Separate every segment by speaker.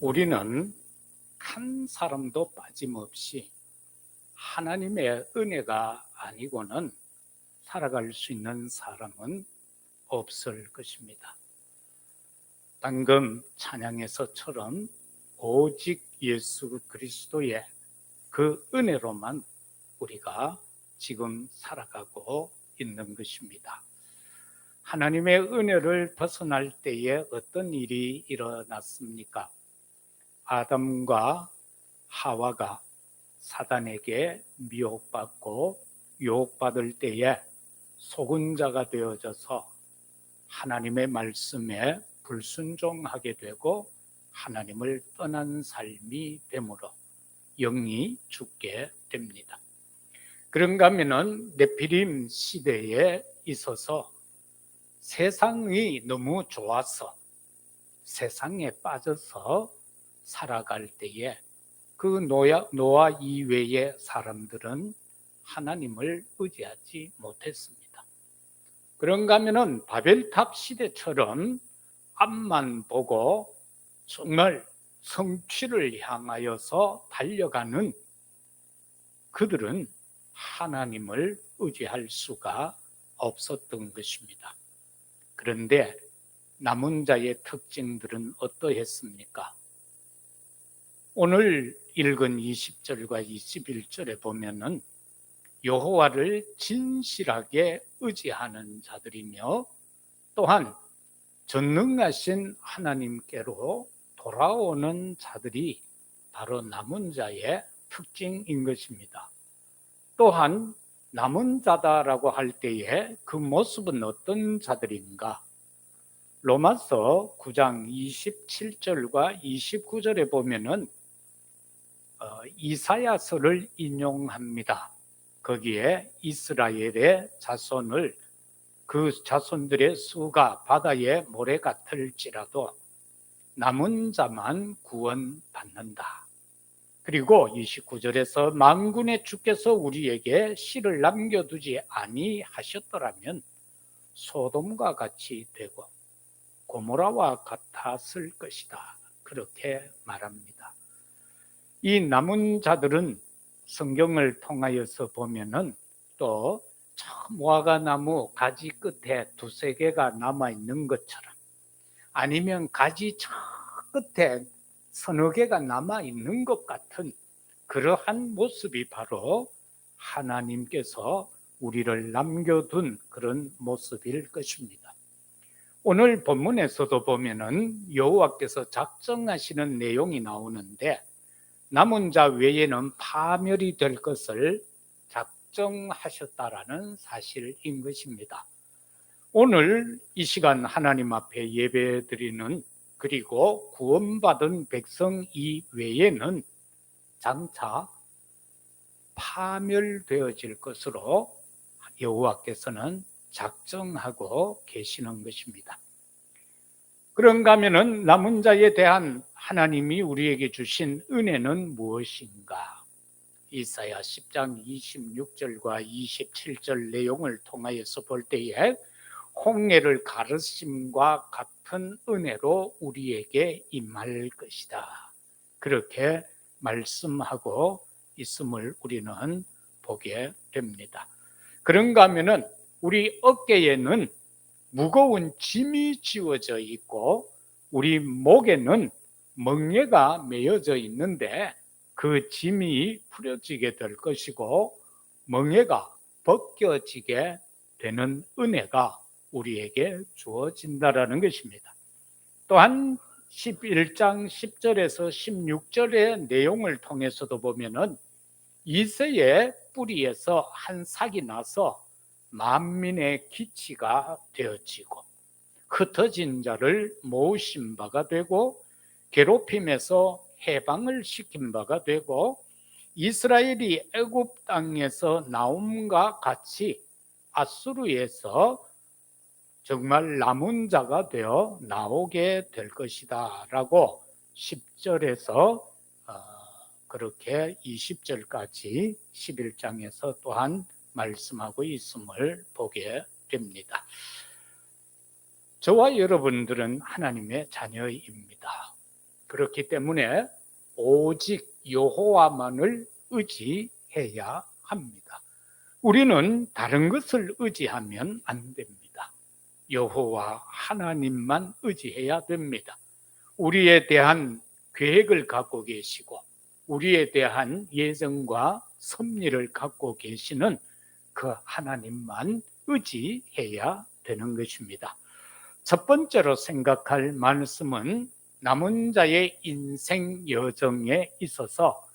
Speaker 1: 우리는 한 사람도 빠짐없이 하나님의 은혜가 아니고는 살아갈 수 있는 사람은 없을 것입니다. 방금 찬양에서처럼 오직 예수 그리스도의 그 은혜로만 우리가 지금 살아가고 있는 것입니다. 하나님의 은혜를 벗어날 때에 어떤 일이 일어났습니까? 아담과 하와가 사단에게 미혹받고 유혹받을 때에 속은 자가 되어져서 하나님의 말씀에 불순종하게 되고 하나님을 떠난 삶이 되므로 영이 죽게 됩니다. 그런가 하면은 네피림 시대에 있어서 세상이 너무 좋아서 세상에 빠져서 살아갈 때에 그 노아 이외의 사람들은 하나님을 의지하지 못했습니다. 그런가 하면은 바벨탑 시대처럼 앞만 보고 정말 성취를 향하여서 달려가는 그들은 하나님을 의지할 수가 없었던 것입니다. 그런데 남은 자의 특징들은 어떠했습니까? 오늘 읽은 20절과 21절에 보면은 여호와를 진실하게 의지하는 자들이며 또한 전능하신 하나님께로 돌아오는 자들이 바로 남은 자의 특징인 것입니다. 또한 남은 자다라고 할 때에 그 모습은 어떤 자들인가? 로마서 9장 27절과 29절에 보면은 이사야서를 인용합니다. 거기에 이스라엘의 자손을 그 자손들의 수가 바다의 모래 같을지라도 남은 자만 구원받는다. 그리고 29절에서 만군의 주께서 우리에게 씨를 남겨두지 아니하셨더라면 소돔과 같이 되고 고모라와 같았을 것이다. 그렇게 말합니다. 이 남은 자들은 성경을 통하여서 보면은 또 무화과나무 가지 끝에 두세 개가 남아있는 것처럼 아니면 가지 저 끝에 서너 개가 남아있는 것 같은 그러한 모습이 바로 하나님께서 우리를 남겨둔 그런 모습일 것입니다. 오늘 본문에서도 보면은 여호와께서 작정하시는 내용이 나오는데 남은 자 외에는 파멸이 될 것을 작정하셨다라는 사실인 것입니다. 오늘 이 시간 하나님 앞에 예배드리는 그리고 구원받은 백성 이외에는 장차 파멸되어질 것으로 여호와께서는 작정하고 계시는 것입니다. 그런가 하면은 남은 자에 대한 하나님이 우리에게 주신 은혜는 무엇인가? 이사야 10장 26절과 27절 내용을 통하여서 볼 때에 홍해를 가르심과 같은 은혜로 우리에게 임할 것이다. 그렇게 말씀하고 있음을 우리는 보게 됩니다. 그런가 하면은 우리 어깨에는 무거운 짐이 지워져 있고 우리 목에는 멍에가 매어져 있는데 그 짐이 풀어지게 될 것이고 멍에가 벗겨지게 되는 은혜가 우리에게 주어진다라는 것입니다. 또한 11장 10절에서 16절의 내용을 통해서도 보면은 이새의 뿌리에서 한 삭이 나서 만민의 기치가 되어지고 흩어진 자를 모으신 바가 되고 괴롭힘에서 해방을 시킨 바가 되고 이스라엘이 애굽 땅에서 나옴과 같이 아수르에서 정말 남은 자가 되어 나오게 될 것이다 라고 10절에서 그렇게 20절까지 11장에서 또한 말씀하고 있음을 보게 됩니다. 저와 여러분들은 하나님의 자녀입니다. 그렇기 때문에 오직 여호와만을 의지해야 합니다. 우리는 다른 것을 의지하면 안 됩니다. 여호와 하나님만 의지해야 됩니다. 우리에 대한 계획을 갖고 계시고 우리에 대한 예정과 섭리를 갖고 계시는 그 하나님만 의지해야 되는 것입니다. 첫 번째로 생각할 말씀은 남은 자의 인생 여정에 있어서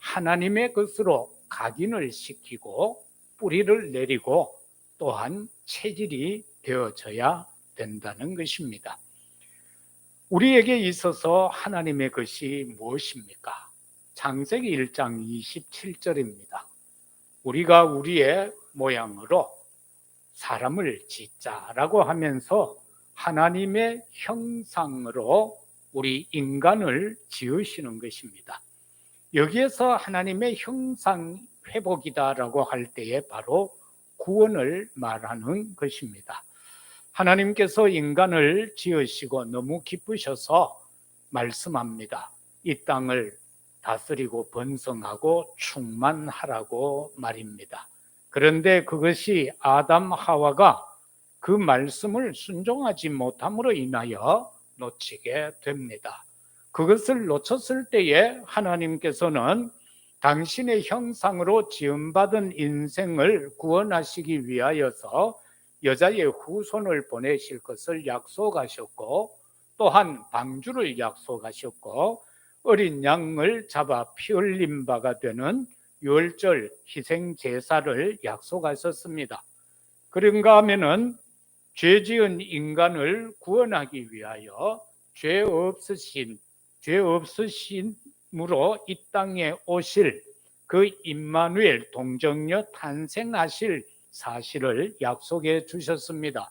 Speaker 1: 하나님의 것으로 각인을 시키고 뿌리를 내리고 또한 체질이 되어져야 된다는 것입니다. 우리에게 있어서 하나님의 것이 무엇입니까? 창세기 1장 27절입니다. 우리가 우리의 모양으로 사람을 짓자라고 하면서 하나님의 형상으로 우리 인간을 지으시는 것입니다. 여기에서 하나님의 형상 회복이다라고 할 때에 바로 구원을 말하는 것입니다. 하나님께서 인간을 지으시고 너무 기쁘셔서 말씀합니다. 이 땅을 다스리고 번성하고 충만하라고 말입니다. 그런데 그것이 아담 하와가 그 말씀을 순종하지 못함으로 인하여 놓치게 됩니다. 그것을 놓쳤을 때에 하나님께서는 당신의 형상으로 지음받은 인생을 구원하시기 위하여서 여자의 후손을 보내실 것을 약속하셨고 또한 방주를 약속하셨고 어린 양을 잡아 피 흘린 바가 되는 유월절 희생 제사를 약속하셨습니다. 그런가 하면은 죄 지은 인간을 구원하기 위하여 죄 없으심으로 이 땅에 오실 그 임마누엘 동정녀 탄생하실 사실을 약속해 주셨습니다.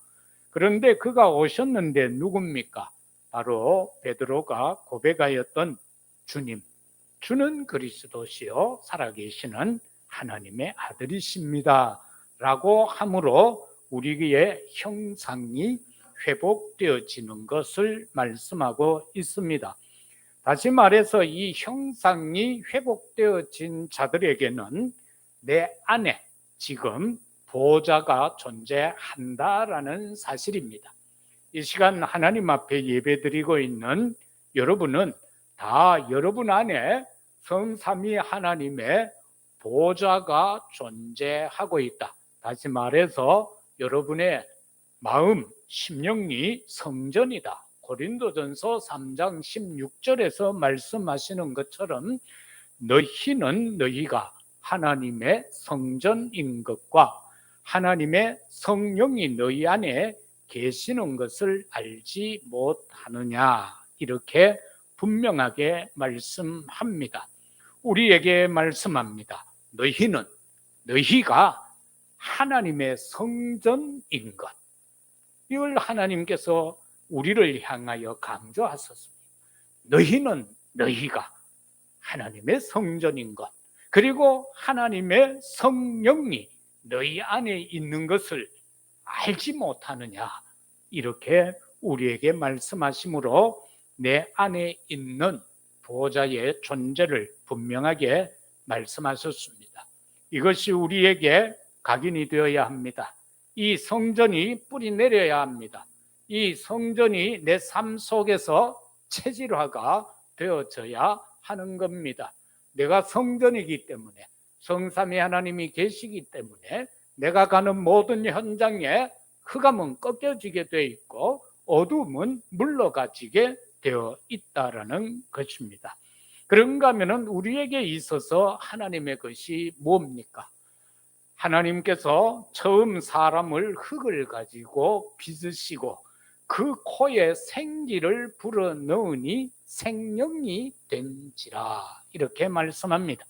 Speaker 1: 그런데 그가 오셨는데 누굽니까? 바로 베드로가 고백하였던 주님, 주는 그리스도시요 살아계시는 하나님의 아들이십니다 라고 함으로 우리의 형상이 회복되어지는 것을 말씀하고 있습니다. 다시 말해서 이 형상이 회복되어진 자들에게는 내 안에 지금 보호자가 존재한다라는 사실입니다. 이 시간 하나님 앞에 예배드리고 있는 여러분은 다 여러분 안에 성삼위 하나님의 보호자가 존재하고 있다. 다시 말해서 여러분의 마음, 심령이 성전이다. 고린도전서 3장 16절에서 말씀하시는 것처럼 너희는 너희가 하나님의 성전인 것과 하나님의 성령이 너희 안에 계시는 것을 알지 못하느냐 이렇게 분명하게 말씀합니다. 우리에게 말씀합니다. 너희가 하나님의 성전인 것. 이걸 하나님께서 우리를 향하여 강조하셨습니다. 너희가 하나님의 성전인 것, 그리고 하나님의 성령이 너희 안에 있는 것을 알지 못하느냐 이렇게 우리에게 말씀하시므로 내 안에 있는 보호자의 존재를 분명하게 말씀하셨습니다. 이것이 우리에게 각인이 되어야 합니다. 이 성전이 뿌리 내려야 합니다. 이 성전이 내 삶 속에서 체질화가 되어져야 하는 겁니다. 내가 성전이기 때문에 성삼위 하나님이 계시기 때문에 내가 가는 모든 현장에 흑암은 꺾여지게 되어 있고 어두움은 물러가지게 되어 있다라는 것입니다. 그런가 하면 우리에게 있어서 하나님의 것이 뭡니까? 하나님께서 처음 사람을 흙을 가지고 빚으시고 그 코에 생기를 불어넣으니 생명이 된지라 이렇게 말씀합니다.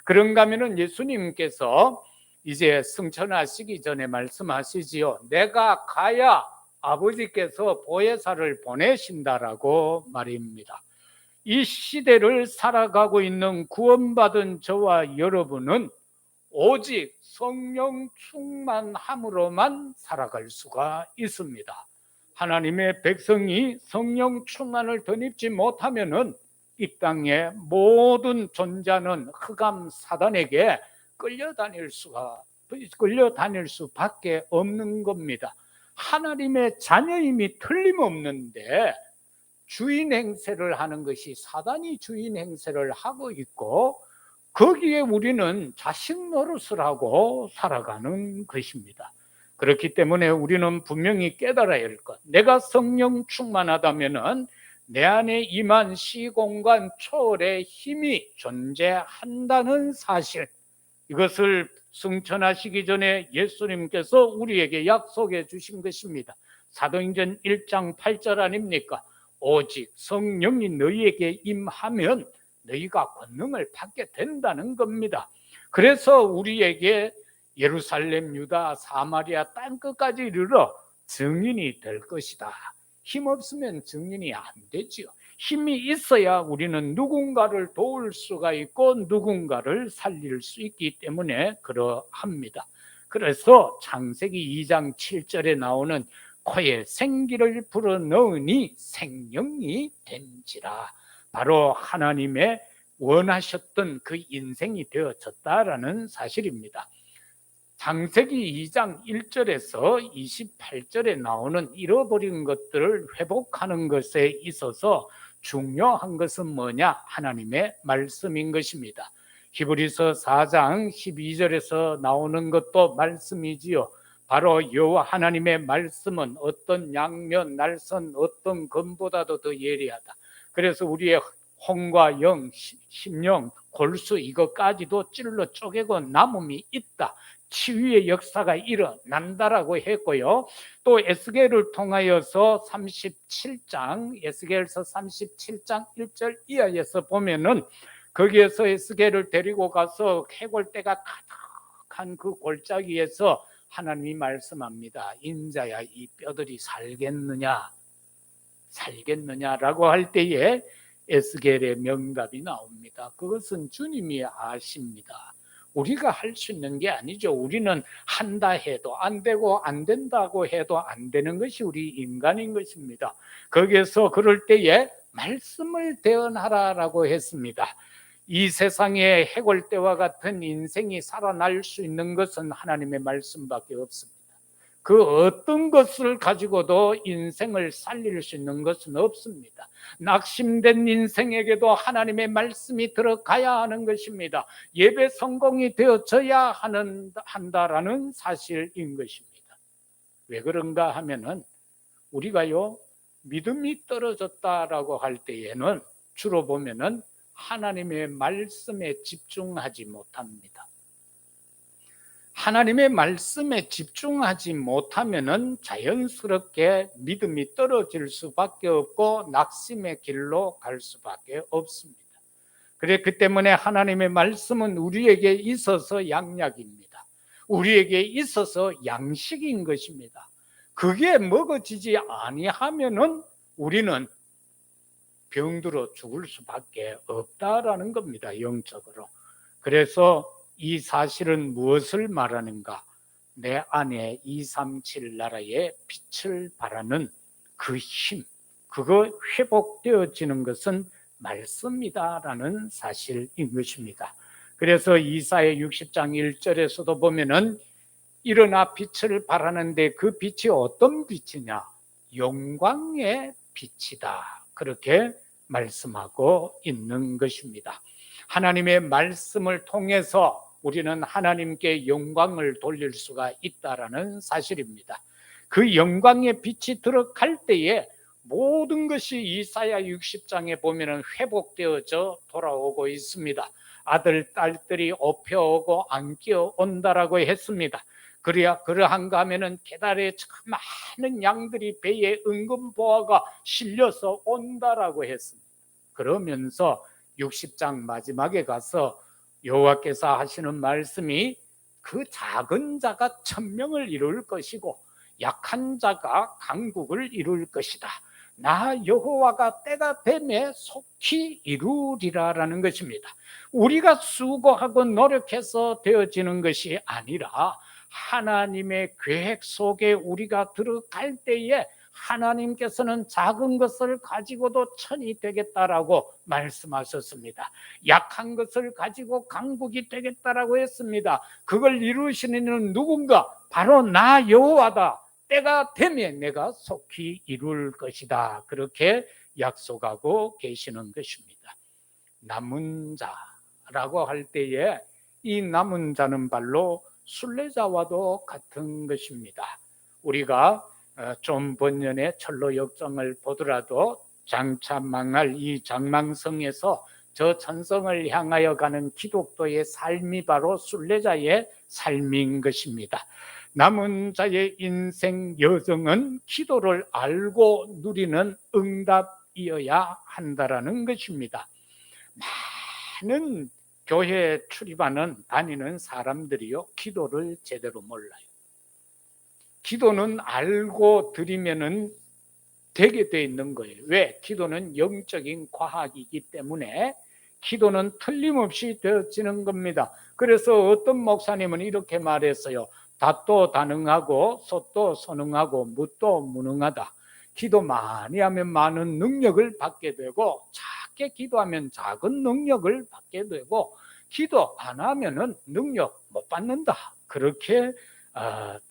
Speaker 1: 그런가 하면 예수님께서 이제 승천하시기 전에 말씀하시지요. 내가 가야 아버지께서 보혜사를 보내신다라고 말입니다. 이 시대를 살아가고 있는 구원받은 저와 여러분은 오직 성령 충만함으로만 살아갈 수가 있습니다. 하나님의 백성이 성령 충만을 덧입지 못하면은 이 땅의 모든 존재는 흑암 사단에게 끌려다닐 수밖에 없는 겁니다. 하나님의 자녀임이 틀림없는데 주인 행세를 하는 것이 사단이 주인 행세를 하고 있고, 거기에 우리는 자식 노릇을 하고 살아가는 것입니다. 그렇기 때문에 우리는 분명히 깨달아야 할 것, 내가 성령 충만하다면은 내 안에 임한 시공간 초월의 힘이 존재한다는 사실, 이것을 승천하시기 전에 예수님께서 우리에게 약속해 주신 것입니다. 사도행전 1장 8절 아닙니까? 오직 성령이 너희에게 임하면 너희가 권능을 받게 된다는 겁니다. 그래서 우리에게 예루살렘, 유다, 사마리아 땅끝까지 이르러 증인이 될 것이다. 힘 없으면 증인이 안 되지요. 힘이 있어야 우리는 누군가를 도울 수가 있고 누군가를 살릴 수 있기 때문에 그러합니다. 그래서 창세기 2장 7절에 나오는 코에 생기를 불어넣으니 생명이 된지라, 바로 하나님의 원하셨던 그 인생이 되어졌다라는 사실입니다. 창세기 2장 1절에서 28절에 나오는 잃어버린 것들을 회복하는 것에 있어서 중요한 것은 뭐냐? 하나님의 말씀인 것입니다. 히브리서 4장 12절에서 나오는 것도 말씀이지요. 바로 여호와 하나님의 말씀은 어떤 양면, 날선, 어떤 검보다도 더 예리하다. 그래서 우리의 혼과 영, 심령, 골수 이것까지도 찔러 쪼개고 남음이 있다. 치유의 역사가 일어난다라고 했고요. 또 에스겔을 통하여서 37장, 에스겔서 37장 1절 이하에서 보면은 거기에서 에스겔을 데리고 가서 해골대가 가득한 그 골짜기에서 하나님이 말씀합니다. 인자야, 이 뼈들이 살겠느냐라고 할 때에 에스겔의 명답이 나옵니다. 그것은 주님이 아십니다. 우리가 할 수 있는 게 아니죠. 우리는 한다 해도 안 되고 안 된다고 해도 안 되는 것이 우리 인간인 것입니다. 거기에서 그럴 때에 말씀을 대언하라라고 했습니다. 이 세상에 해골대와 같은 인생이 살아날 수 있는 것은 하나님의 말씀밖에 없습니다. 그 어떤 것을 가지고도 인생을 살릴 수 있는 것은 없습니다. 낙심된 인생에게도 하나님의 말씀이 들어가야 하는 것입니다. 예배 성공이 되어져야 한다라는 사실인 것입니다. 왜 그런가 하면은 우리가요, 믿음이 떨어졌다라고 할 때에는 주로 보면은 하나님의 말씀에 집중하지 못합니다. 하나님의 말씀에 집중하지 못하면은 자연스럽게 믿음이 떨어질 수밖에 없고 낙심의 길로 갈 수밖에 없습니다. 그 때문에 하나님의 말씀은 우리에게 있어서 양약입니다. 우리에게 있어서 양식인 것입니다. 그게 먹어지지 아니하면은 우리는 병들어 죽을 수밖에 없다라는 겁니다. 영적으로. 그래서 이 사실은 무엇을 말하는가? 내 안에 237 나라의 빛을 발하는 그 힘, 그거 회복되어지는 것은 말씀이다라는 사실인 것입니다. 그래서 이사야 60장 1절에서도 보면은 일어나 빛을 발하는데 그 빛이 어떤 빛이냐? 영광의 빛이다. 그렇게 말씀하고 있는 것입니다. 하나님의 말씀을 통해서 우리는 하나님께 영광을 돌릴 수가 있다라는 사실입니다. 그 영광의 빛이 들어갈 때에 모든 것이 이사야 60장에 보면은 회복되어져 돌아오고 있습니다. 아들, 딸들이 업혀오고 안겨 온다라고 했습니다. 그러한가 하면은 계달에 참 많은 양들이 배에 은금보화가 실려서 온다라고 했습니다. 그러면서 60장 마지막에 가서 여호와께서 하시는 말씀이 그 작은 자가 천명을 이룰 것이고 약한 자가 강국을 이룰 것이다. 나 여호와가 때가 되매 속히 이루리라라는 것입니다. 우리가 수고하고 노력해서 되어지는 것이 아니라 하나님의 계획 속에 우리가 들어갈 때에 하나님께서는 작은 것을 가지고도 천이 되겠다라고 말씀하셨습니다. 약한 것을 가지고 강국이 되겠다라고 했습니다. 그걸 이루시는 누군가? 바로 나 여호와다. 때가 되면 내가 속히 이룰 것이다. 그렇게 약속하고 계시는 것입니다. 남은 자라고 할 때에 이 남은 자는 발로 순례자와도 같은 것입니다. 우리가 좀 번년의 철로 역정을 보더라도 장차 망할 이 장망성에서 저 천성을 향하여 가는 기독도의 삶이 바로 순례자의 삶인 것입니다. 남은 자의 인생 여정은 기도를 알고 누리는 응답이어야 한다라는 것입니다. 많은 교회에 출입하는 다니는 사람들이요, 기도를 제대로 몰라요. 기도는 알고 드리면은 되게 돼 있는 거예요. 왜? 기도는 영적인 과학이기 때문에 기도는 틀림없이 되어지는 겁니다. 그래서 어떤 목사님은 이렇게 말했어요. 닷도 다능하고 솥도 선능하고 묻도 무능하다. 기도 많이 하면 많은 능력을 받게 되고 작게 기도하면 작은 능력을 받게 되고 기도 안 하면은 능력 못 받는다. 그렇게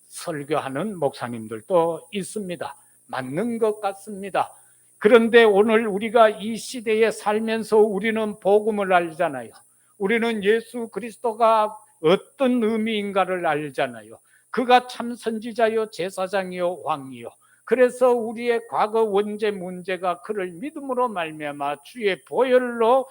Speaker 1: 설교하는 목사님들도 있습니다. 맞는 것 같습니다. 그런데 오늘 우리가 이 시대에 살면서 우리는 복음을 알잖아요. 우리는 예수 그리스도가 어떤 의미인가를 알잖아요. 그가 참 선지자요, 제사장이요, 왕이요. 그래서 우리의 과거 원죄 문제가 그를 믿음으로 말미암아 주의 보혈로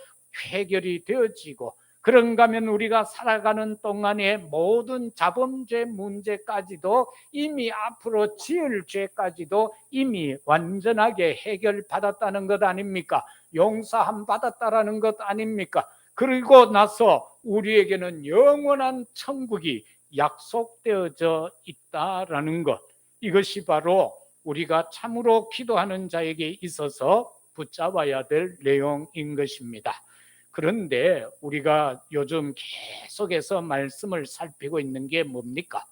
Speaker 1: 해결이 되어지고, 그런가 하면 우리가 살아가는 동안에 모든 자범죄 문제까지도 이미 앞으로 지을 죄까지도 이미 완전하게 해결받았다는 것 아닙니까? 용서함 받았다라는 것 아닙니까? 그리고 나서 우리에게는 영원한 천국이 약속되어져 있다라는 것, 이것이 바로 우리가 참으로 기도하는 자에게 있어서 붙잡아야 될 내용인 것입니다. 그런데 우리가 요즘 계속해서 말씀을 살피고 있는 게 뭡니까?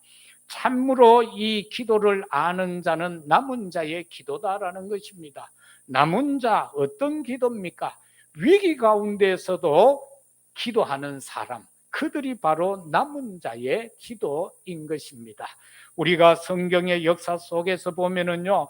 Speaker 1: 참으로 이 기도를 아는 자는 남은 자의 기도다라는 것입니다. 남은 자, 어떤 기도입니까? 위기 가운데서도 기도하는 사람, 그들이 바로 남은 자의 기도인 것입니다. 우리가 성경의 역사 속에서 보면은요,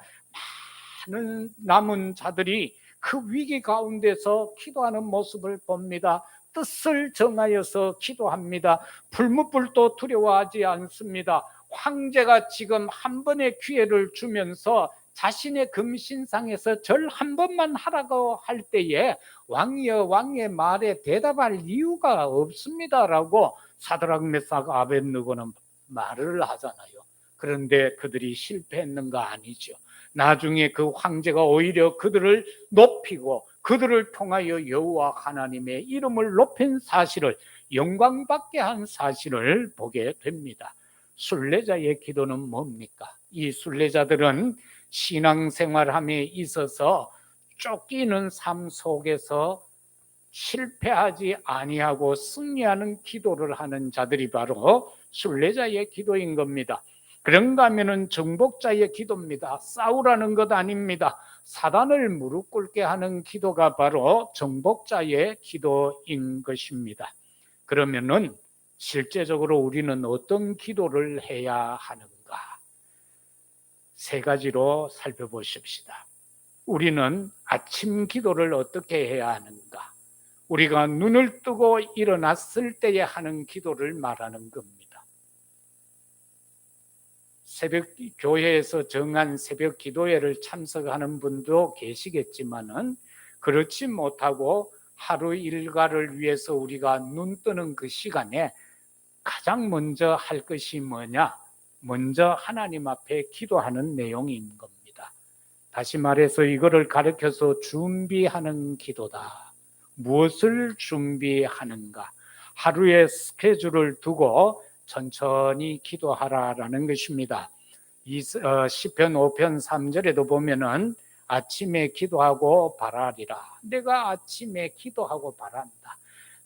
Speaker 1: 많은 남은 자들이 그 위기 가운데서 기도하는 모습을 봅니다. 뜻을 정하여서 기도합니다. 불무불도 두려워하지 않습니다. 황제가 지금 한 번의 기회를 주면서 자신의 금신상에서 절 한 번만 하라고 할 때에 왕이여, 왕의 말에 대답할 이유가 없습니다라고 사드락 메삭 아벳느고는 말을 하잖아요. 그런데 그들이 실패했는가? 아니죠. 나중에 그 황제가 오히려 그들을 높이고 그들을 통하여 여호와 하나님의 이름을 높인 사실을, 영광받게 한 사실을 보게 됩니다. 순례자의 기도는 뭡니까? 이 순례자들은 신앙생활함에 있어서 쫓기는 삶 속에서 실패하지 아니하고 승리하는 기도를 하는 자들이 바로 순례자의 기도인 겁니다. 그런가 하면은 정복자의 기도입니다. 싸우라는 것 아닙니다. 사단을 무릎 꿇게 하는 기도가 바로 정복자의 기도인 것입니다. 그러면은 실제적으로 우리는 어떤 기도를 해야 하는가? 세 가지로 살펴보십시다. 우리는 아침 기도를 어떻게 해야 하는가? 우리가 눈을 뜨고 일어났을 때에 하는 기도를 말하는 겁니다. 새벽 교회에서 정한 새벽 기도회를 참석하는 분도 계시겠지만은 그렇지 못하고 하루 일과를 위해서 우리가 눈 뜨는 그 시간에 가장 먼저 할 것이 뭐냐? 먼저 하나님 앞에 기도하는 내용인 겁니다. 다시 말해서 이거를 가르쳐서 준비하는 기도다. 무엇을 준비하는가? 하루의 스케줄을 두고 천천히 기도하라라는 것입니다. 시편 5편 3절에도 보면은 아침에 기도하고 바라리라. 내가 아침에 기도하고 바란다.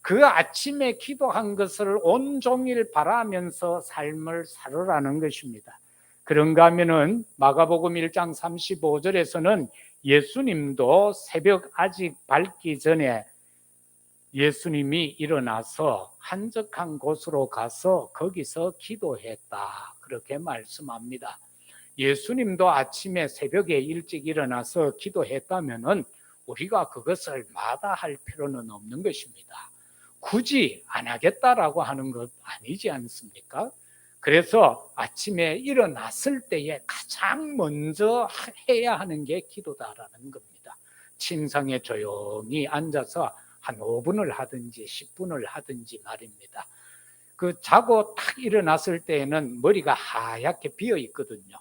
Speaker 1: 그 아침에 기도한 것을 온종일 바라면서 삶을 살으라는 것입니다. 그런가 하면은 마가복음 1장 35절에서는 예수님도 새벽 아직 밝기 전에 예수님이 일어나서 한적한 곳으로 가서 거기서 기도했다, 그렇게 말씀합니다. 예수님도 아침에 새벽에 일찍 일어나서 기도했다면은 우리가 그것을 마다할 필요는 없는 것입니다. 굳이 안 하겠다라고 하는 것 아니지 않습니까? 그래서 아침에 일어났을 때에 가장 먼저 해야 하는 게 기도다라는 겁니다. 침상에 조용히 앉아서 한 5분을 하든지 10분을 하든지 말입니다. 그 자고 딱 일어났을 때에는 머리가 하얗게 비어 있거든요.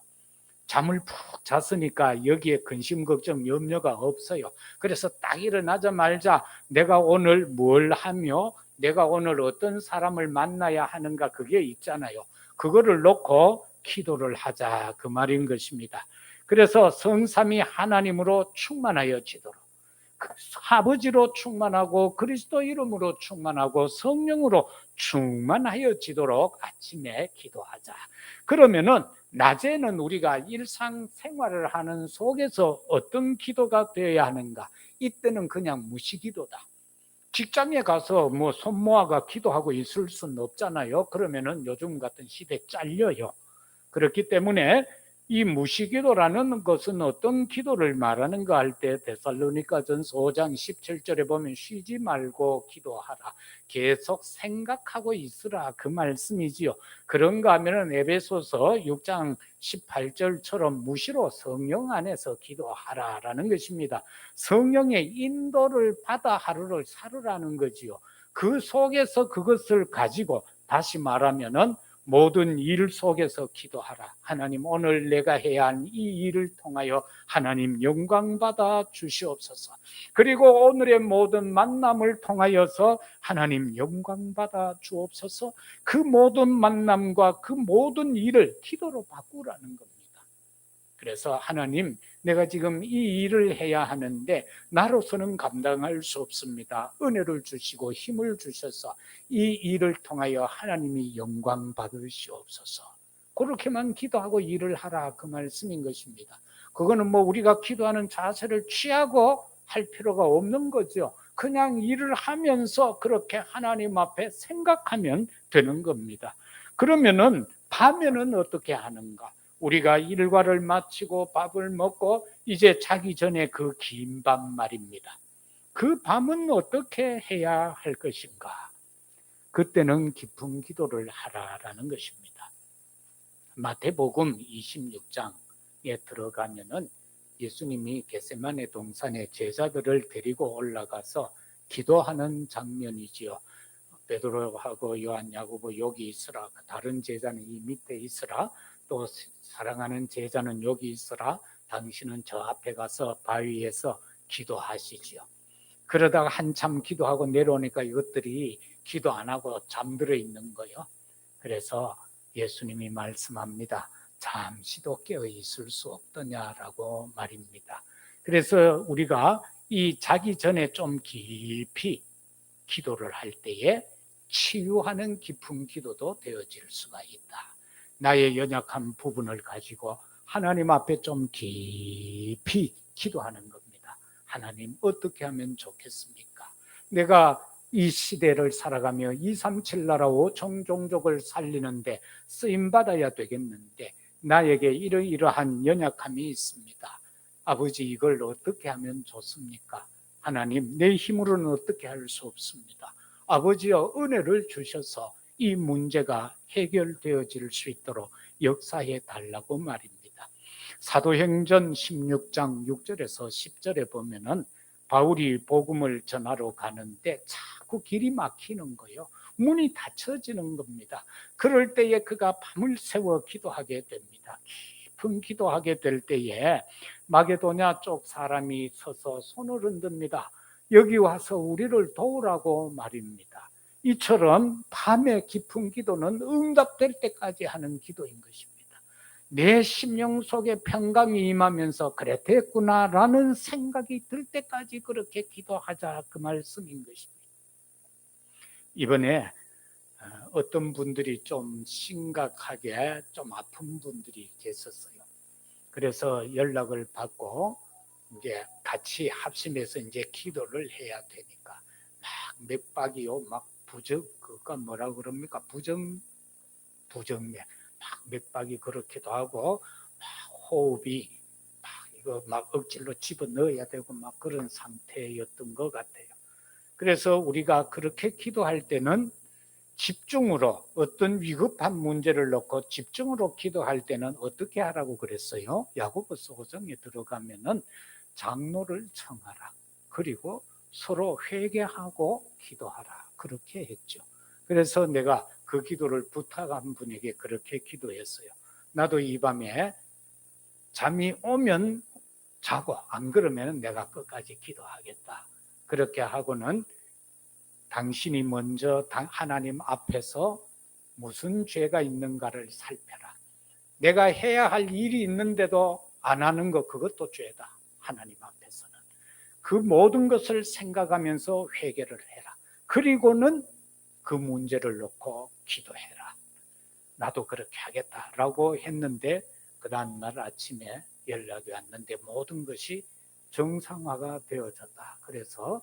Speaker 1: 잠을 푹 잤으니까 여기에 근심 걱정 염려가 없어요. 그래서 딱 일어나자마자 내가 오늘 뭘 하며 내가 오늘 어떤 사람을 만나야 하는가, 그게 있잖아요. 그거를 놓고 기도를 하자, 그 말인 것입니다. 그래서 성삼위 하나님으로 충만하여지도록, 아버지로 충만하고 그리스도 이름으로 충만하고 성령으로 충만하여지도록 아침에 기도하자. 그러면은 낮에는 우리가 일상생활을 하는 속에서 어떤 기도가 되어야 하는가? 이때는 그냥 무시기도다. 직장에 가서 뭐 손 모아가 기도하고 있을 수는 없잖아요. 그러면은 요즘 같은 시대에 잘려요. 그렇기 때문에 이 무시기도라는 것은 어떤 기도를 말하는가 할 때 데살로니가전서 5장 17절에 보면 쉬지 말고 기도하라, 계속 생각하고 있으라, 그 말씀이지요. 그런가 하면은 에베소서 6장 18절처럼 무시로 성령 안에서 기도하라라는 것입니다. 성령의 인도를 받아 하루를 살으라는 거지요. 그 속에서 그것을 가지고 다시 말하면은 모든 일 속에서 기도하라. 하나님, 오늘 내가 해야 할 이 일을 통하여 하나님 영광 받아 주시옵소서. 그리고 오늘의 모든 만남을 통하여서 하나님 영광 받아 주옵소서. 그 모든 만남과 그 모든 일을 기도로 바꾸라는 겁니다. 그래서 하나님, 내가 지금 이 일을 해야 하는데 나로서는 감당할 수 없습니다. 은혜를 주시고 힘을 주셔서 이 일을 통하여 하나님이 영광 받으시옵소서. 그렇게만 기도하고 일을 하라, 그 말씀인 것입니다. 그거는 뭐 우리가 기도하는 자세를 취하고 할 필요가 없는 거죠. 그냥 일을 하면서 그렇게 하나님 앞에 생각하면 되는 겁니다. 그러면은 밤에는 어떻게 하는가? 우리가 일과를 마치고 밥을 먹고 이제 자기 전에 그 긴 밤 말입니다. 그 밤은 어떻게 해야 할 것인가? 그때는 깊은 기도를 하라라는 것입니다. 마태복음 26장에 들어가면은 예수님이 겟세마네 동산에 제자들을 데리고 올라가서 기도하는 장면이지요. 베드로하고 요한, 야고보 여기 있으라, 다른 제자는 이 밑에 있으라, 또 사랑하는 제자는 여기 있으라, 당신은 저 앞에 가서 바위에서 기도하시지요. 그러다가 한참 기도하고 내려오니까 이것들이 기도 안 하고 잠들어 있는 거예요. 그래서 예수님이 말씀합니다. 잠시도 깨어 있을 수 없더냐라고 말입니다. 그래서 우리가 이 자기 전에 좀 깊이 기도를 할 때에 치유하는 깊은 기도도 되어질 수가 있다. 나의 연약한 부분을 가지고 하나님 앞에 좀 깊이 기도하는 겁니다. 하나님, 어떻게 하면 좋겠습니까? 내가 이 시대를 살아가며 237 나라 5천 종족을 살리는데 쓰임받아야 되겠는데 나에게 이러이러한 연약함이 있습니다. 아버지, 이걸 어떻게 하면 좋습니까? 하나님, 내 힘으로는 어떻게 할 수 없습니다. 아버지여, 은혜를 주셔서 이 문제가 해결되어질 수 있도록 역사해 달라고 말입니다. 사도행전 16장 6절에서 10절에 보면은 바울이 복음을 전하러 가는데 자꾸 길이 막히는 거예요. 문이 닫혀지는 겁니다. 그럴 때에 그가 밤을 새워 기도하게 됩니다. 깊은 기도하게 될 때에 마게도냐 쪽 사람이 서서 손을 흔듭니다. 여기 와서 우리를 도우라고 말입니다. 이처럼 밤의 깊은 기도는 응답될 때까지 하는 기도인 것입니다. 내 심령 속에 평강이 임하면서 그래 됐구나라는 생각이 들 때까지 그렇게 기도하자, 그 말씀인 것입니다. 이번에 어떤 분들이 좀 심각하게 좀 아픈 분들이 계셨어요. 그래서 연락을 받고 이제 같이 합심해서 이제 기도를 해야 되니까 막 맥박이요, 막 그가 뭐라 그럽니까? 부정맥, 막 맥박이 그렇기도 하고, 막 호흡이 막 이거 막 억지로 집어 넣어야 되고 막 그런 상태였던 것 같아요. 그래서 우리가 그렇게 기도할 때는 집중으로 어떤 위급한 문제를 놓고 집중으로 기도할 때는 어떻게 하라고 그랬어요? 야고보서 5장에 들어가면은 장로를 청하라. 그리고 서로 회개하고 기도하라. 그렇게 했죠. 그래서 내가 그 기도를 부탁한 분에게 그렇게 기도했어요. 나도 이 밤에 잠이 오면 자고 안 그러면 내가 끝까지 기도하겠다. 그렇게 하고는 당신이 먼저 하나님 앞에서 무슨 죄가 있는가를 살펴라. 내가 해야 할 일이 있는데도 안 하는 것, 그것도 죄다. 하나님 앞에서는. 그 모든 것을 생각하면서 회개를 해라. 그리고는 그 문제를 놓고 기도해라. 나도 그렇게 하겠다라고 했는데 그 다음날 아침에 연락이 왔는데 모든 것이 정상화가 되어졌다. 그래서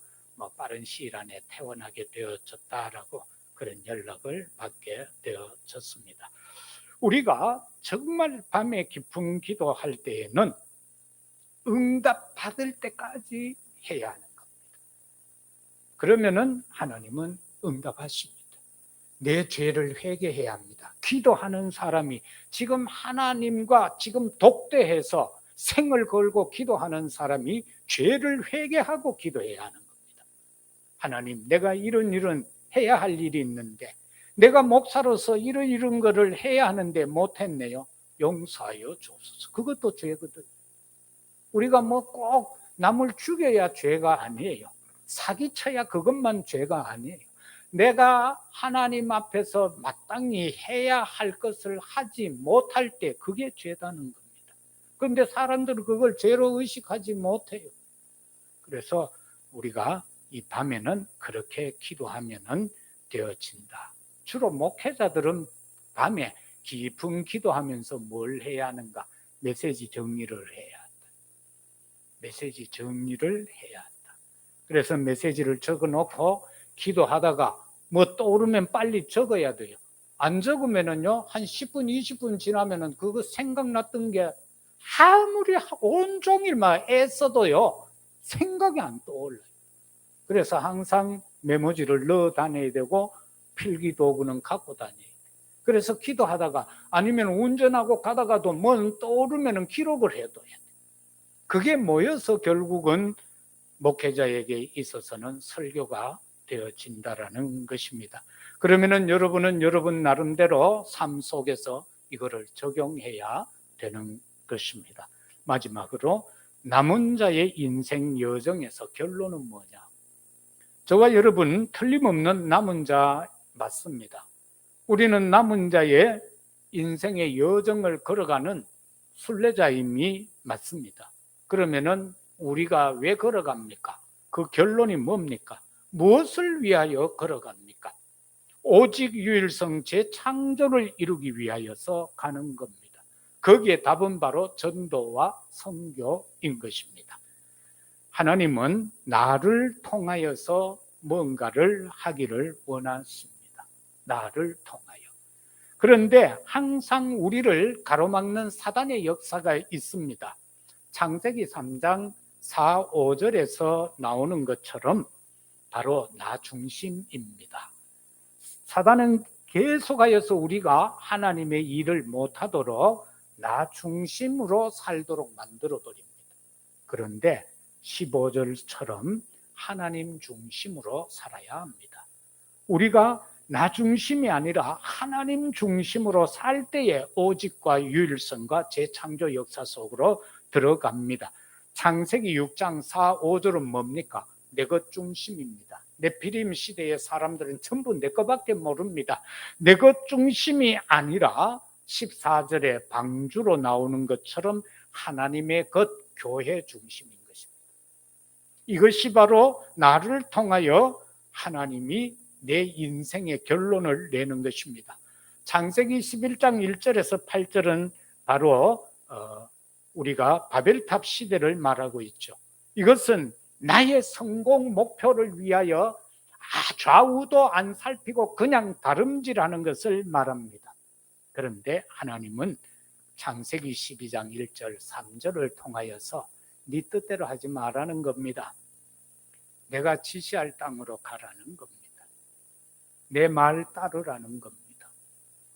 Speaker 1: 빠른 시일 안에 퇴원하게 되어졌다라고 그런 연락을 받게 되어졌습니다. 우리가 정말 밤에 깊은 기도할 때에는 응답 받을 때까지 해야 하는 겁니다. 그러면은 하나님은 응답하십니다. 내 죄를 회개해야 합니다. 기도하는 사람이 지금 하나님과 지금 독대해서 생을 걸고 기도하는 사람이 죄를 회개하고 기도해야 하는 겁니다. 하나님, 내가 이런 해야 할 일이 있는데 내가 목사로서 이런 거를 해야 하는데 못했네요. 용서하여 주옵소서. 그것도 죄거든. 우리가 꼭 남을 죽여야 죄가 아니에요. 사기쳐야 그것만 죄가 아니에요. 내가 하나님 앞에서 마땅히 해야 할 것을 하지 못할 때 그게 죄다는 겁니다. 그런데 사람들은 그걸 죄로 의식하지 못해요. 그래서 우리가 이 밤에는 그렇게 기도하면 되어진다. 주로 목회자들은 밤에 깊은 기도하면서 뭘 해야 하는가? 메시지 정리를 해야 한다. 메시지 정리를 해야 한다. 그래서 메시지를 적어놓고 기도하다가 떠오르면 빨리 적어야 돼요. 안 적으면은요, 한 10분, 20분 지나면은 그거 생각났던 게 아무리 온종일 막 애써도요, 생각이 안 떠올라요. 그래서 항상 메모지를 넣어 다녀야 되고, 필기 도구는 갖고 다녀야 돼요. 그래서 기도하다가 아니면 운전하고 가다가도 뭐 떠오르면은 기록을 해둬야 돼요. 그게 모여서 결국은 목회자에게 있어서는 설교가 되어진다라는 것입니다. 그러면은 여러분은 여러분 나름대로 삶 속에서 이거를 적용해야 되는 것입니다. 마지막으로 남은 자의 인생 여정에서 결론은 뭐냐? 저와 여러분 틀림없는 남은 자 맞습니다. 우리는 남은 자의 인생의 여정을 걸어가는 순례자임이 맞습니다. 그러면은 우리가 왜 걸어갑니까? 그 결론이 뭡니까? 무엇을 위하여 걸어갑니까? 오직 유일성 재창조를 이루기 위하여서 가는 겁니다. 거기에 답은 바로 전도와 선교인 것입니다. 하나님은 나를 통하여서 뭔가를 하기를 원하십니다. 나를 통하여. 그런데 항상 우리를 가로막는 사단의 역사가 있습니다. 창세기 3장 4, 5절에서 나오는 것처럼 바로 나 중심입니다. 사단은 계속하여서 우리가 하나님의 일을 못하도록 나 중심으로 살도록 만들어드립니다. 그런데 15절처럼 하나님 중심으로 살아야 합니다. 우리가 나 중심이 아니라 하나님 중심으로 살 때에 오직과 유일성과 재창조 역사 속으로 들어갑니다. 창세기 6장 4, 5절은 뭡니까? 내 것 중심입니다. 네피림 시대의 사람들은 전부 내 것밖에 모릅니다. 내 것 중심이 아니라 14절에 방주로 나오는 것처럼 하나님의 것, 교회 중심인 것입니다. 이것이 바로 나를 통하여 하나님이 내 인생의 결론을 내는 것입니다. 창세기 11장 1절에서 8절은 바로 우리가 바벨탑 시대를 말하고 있죠. 이것은 나의 성공 목표를 위하여 좌우도 안 살피고 그냥 다름질하는 것을 말합니다. 그런데 하나님은 창세기 12장 1절 3절을 통하여서 네 뜻대로 하지 말라는 겁니다. 내가 지시할 땅으로 가라는 겁니다. 내 말 따르라는 겁니다.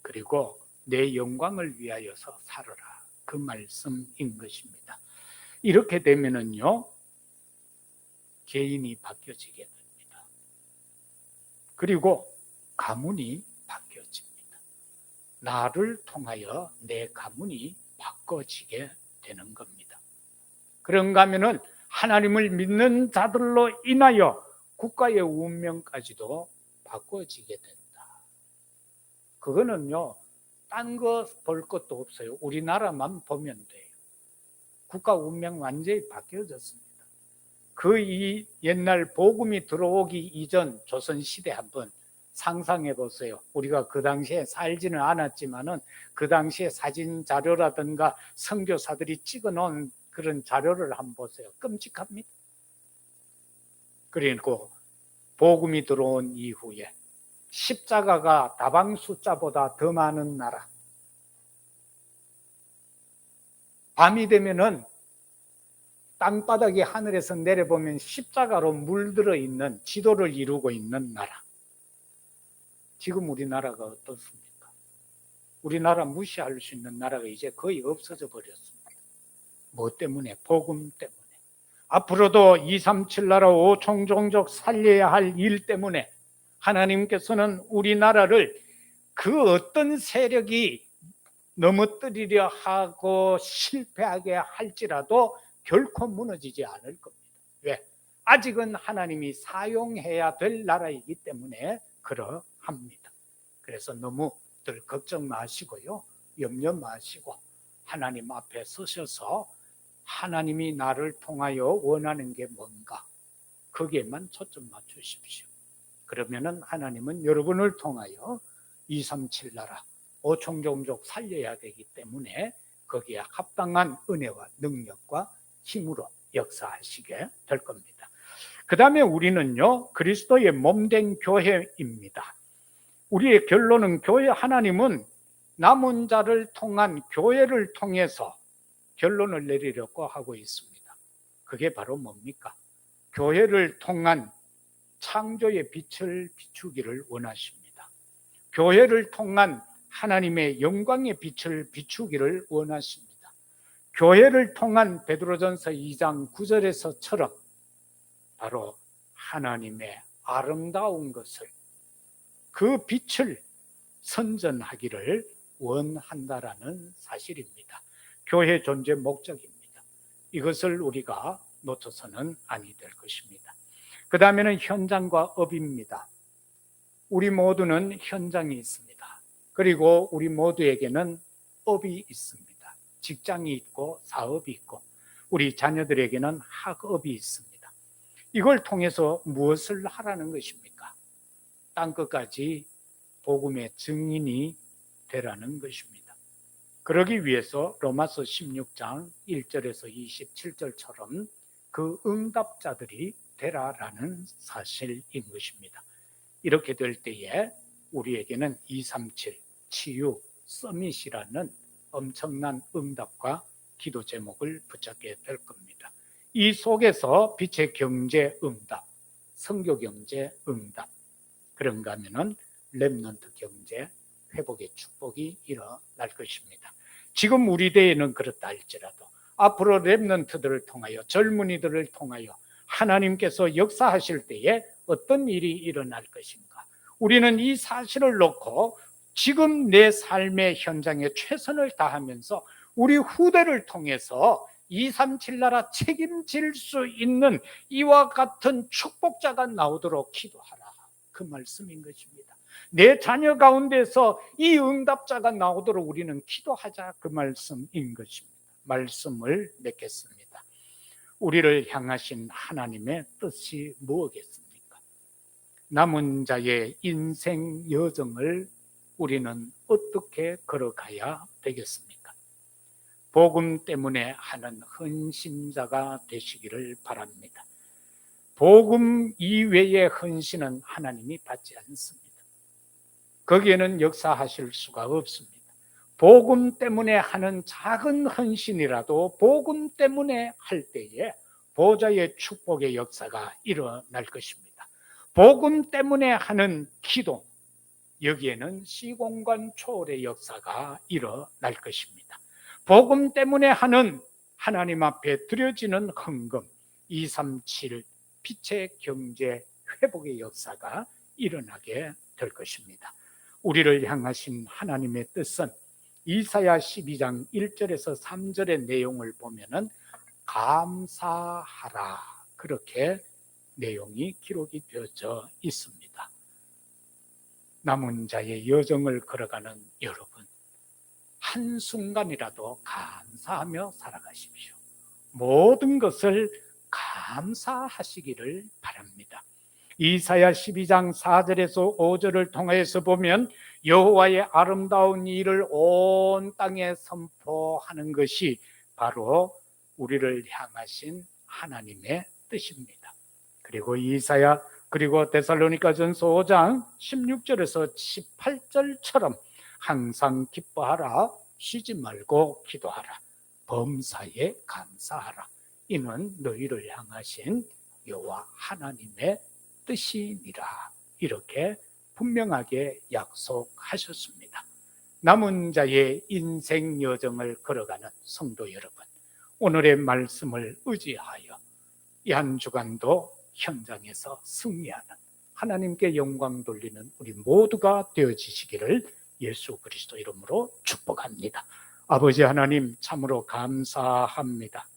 Speaker 1: 그리고 내 영광을 위하여서 살아라, 그 말씀인 것입니다. 이렇게 되면은요, 개인이 바뀌어지게 됩니다. 그리고 가문이 바뀌어집니다. 나를 통하여 내 가문이 바꿔지게 되는 겁니다. 그런가 하면은 하나님을 믿는 자들로 인하여 국가의 운명까지도 바꿔지게 된다. 그거는요, 딴 거 볼 것도 없어요. 우리나라만 보면 돼요. 국가 운명 완전히 바뀌어졌습니다. 이 옛날 복음이 들어오기 이전 조선시대 한번 상상해 보세요. 우리가 그 당시에 살지는 않았지만은 그 당시에 사진 자료라든가 선교사들이 찍어 놓은 그런 자료를 한번 보세요. 끔찍합니다. 그리고 복음이 들어온 이후에 십자가가 다방 숫자보다 더 많은 나라. 밤이 되면은 땅바닥이 하늘에서 내려보면 십자가로 물들어 있는, 지도를 이루고 있는 나라. 지금 우리나라가 어떻습니까? 우리나라 무시할 수 있는 나라가 이제 거의 없어져 버렸습니다. 뭐 때문에? 복음 때문에. 앞으로도 237 나라 5총 종족 살려야 할 일 때문에 하나님께서는 우리나라를 그 어떤 세력이 넘어뜨리려 하고 실패하게 할지라도 결코 무너지지 않을 겁니다. 왜? 아직은 하나님이 사용해야 될 나라이기 때문에 그러합니다. 그래서 너무들 걱정 마시고요, 염려 마시고 하나님 앞에 서셔서 하나님이 나를 통하여 원하는 게 뭔가, 거기에만 초점 맞추십시오. 그러면은 하나님은 여러분을 통하여 237 나라 5총 종족 살려야 되기 때문에 거기에 합당한 은혜와 능력과 힘으로 역사하시게 될 겁니다. 그 다음에 우리는요, 그리스도의 몸된 교회입니다. 우리의 결론은 교회, 하나님은 남은 자를 통한 교회를 통해서 결론을 내리려고 하고 있습니다. 그게 바로 뭡니까? 교회를 통한 창조의 빛을 비추기를 원하십니다. 교회를 통한 하나님의 영광의 빛을 비추기를 원하십니다. 교회를 통한 베드로전서 2장 9절에서처럼 바로 하나님의 아름다운 것을, 그 빛을 선전하기를 원한다라는 사실입니다. 교회 존재 목적입니다. 이것을 우리가 놓쳐서는 아니 될 것입니다. 그 다음에는 현장과 업입니다. 우리 모두는 현장이 있습니다. 그리고 우리 모두에게는 업이 있습니다. 직장이 있고 사업이 있고 우리 자녀들에게는 학업이 있습니다. 이걸 통해서 무엇을 하라는 것입니까? 땅끝까지 복음의 증인이 되라는 것입니다. 그러기 위해서 로마서 16장 1절에서 27절처럼 그 응답자들이 되라라는 사실인 것입니다. 이렇게 될 때에 우리에게는 237 치유 서밋이라는 엄청난 응답과 기도 제목을 붙잡게 될 겁니다. 이 속에서 빛의 경제 응답, 선교 경제 응답, 그런가 하면은 렘넌트 경제 회복의 축복이 일어날 것입니다. 지금 우리 대에는 그렇다 할지라도 앞으로 렘넌트들을 통하여, 젊은이들을 통하여 하나님께서 역사하실 때에 어떤 일이 일어날 것인가, 우리는 이 사실을 놓고 지금 내 삶의 현장에 최선을 다하면서 우리 후대를 통해서 237 나라 책임질 수 있는 이와 같은 축복자가 나오도록 기도하라, 그 말씀인 것입니다. 내 자녀 가운데서 이 응답자가 나오도록 우리는 기도하자, 그 말씀인 것입니다. 말씀을 맺겠습니다. 우리를 향하신 하나님의 뜻이 무엇겠습니까? 남은 자의 인생 여정을 우리는 어떻게 걸어가야 되겠습니까? 복음 때문에 하는 헌신자가 되시기를 바랍니다. 복음 이외의 헌신은 하나님이 받지 않습니다. 거기에는 역사하실 수가 없습니다. 복음 때문에 하는 작은 헌신이라도 복음 때문에 할 때에 보좌의 축복의 역사가 일어날 것입니다. 복음 때문에 하는 기도, 여기에는 시공간 초월의 역사가 일어날 것입니다. 복음 때문에 하는 하나님 앞에 드려지는 헌금, 237 빛의 경제 회복의 역사가 일어나게 될 것입니다. 우리를 향하신 하나님의 뜻은 이사야 12장 1절에서 3절의 내용을 보면은 감사하라, 그렇게 내용이 기록이 되어져 있습니다. 남은 자의 여정을 걸어가는 여러분, 한순간이라도 감사하며 살아가십시오. 모든 것을 감사하시기를 바랍니다. 이사야 12장 4절에서 5절을 통해서 보면 여호와의 아름다운 일을 온 땅에 선포하는 것이 바로 우리를 향하신 하나님의 뜻입니다. 그리고 데살로니가전서 5장 16절에서 18절처럼 항상 기뻐하라, 쉬지 말고 기도하라, 범사에 감사하라, 이는 너희를 향하신 여호와 하나님의 뜻이니라, 이렇게 분명하게 약속하셨습니다. 남은 자의 인생 여정을 걸어가는 성도 여러분, 오늘의 말씀을 의지하여 이 한 주간도 현장에서 승리하는, 하나님께 영광 돌리는 우리 모두가 되어지시기를 예수 그리스도 이름으로 축복합니다. 아버지 하나님, 참으로 감사합니다.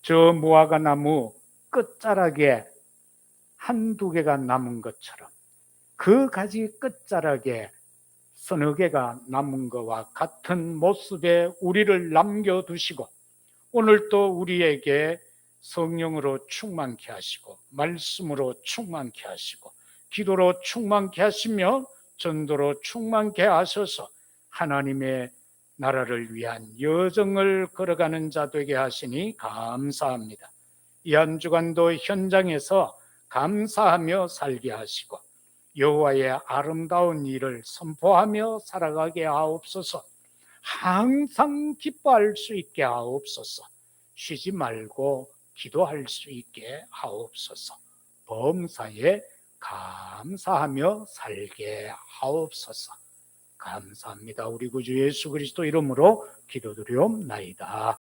Speaker 1: 저 무화과 나무 끝자락에 한두 개가 남은 것처럼 그 가지 끝자락에 서너 개가 남은 것과 같은 모습에 우리를 남겨두시고, 오늘 또 우리에게 성령으로 충만케 하시고 말씀으로 충만케 하시고 기도로 충만케 하시며 전도로 충만케 하셔서 하나님의 나라를 위한 여정을 걸어가는 자 되게 하시니 감사합니다. 이 한 주간도 현장에서 감사하며 살게 하시고 여호와의 아름다운 일을 선포하며 살아가게 하옵소서. 항상 기뻐할 수 있게 하옵소서. 쉬지 말고 기도할 수 있게 하옵소서. 범사에 감사하며 살게 하옵소서. 감사합니다. 우리 구주 예수 그리스도 이름으로 기도드리옵나이다.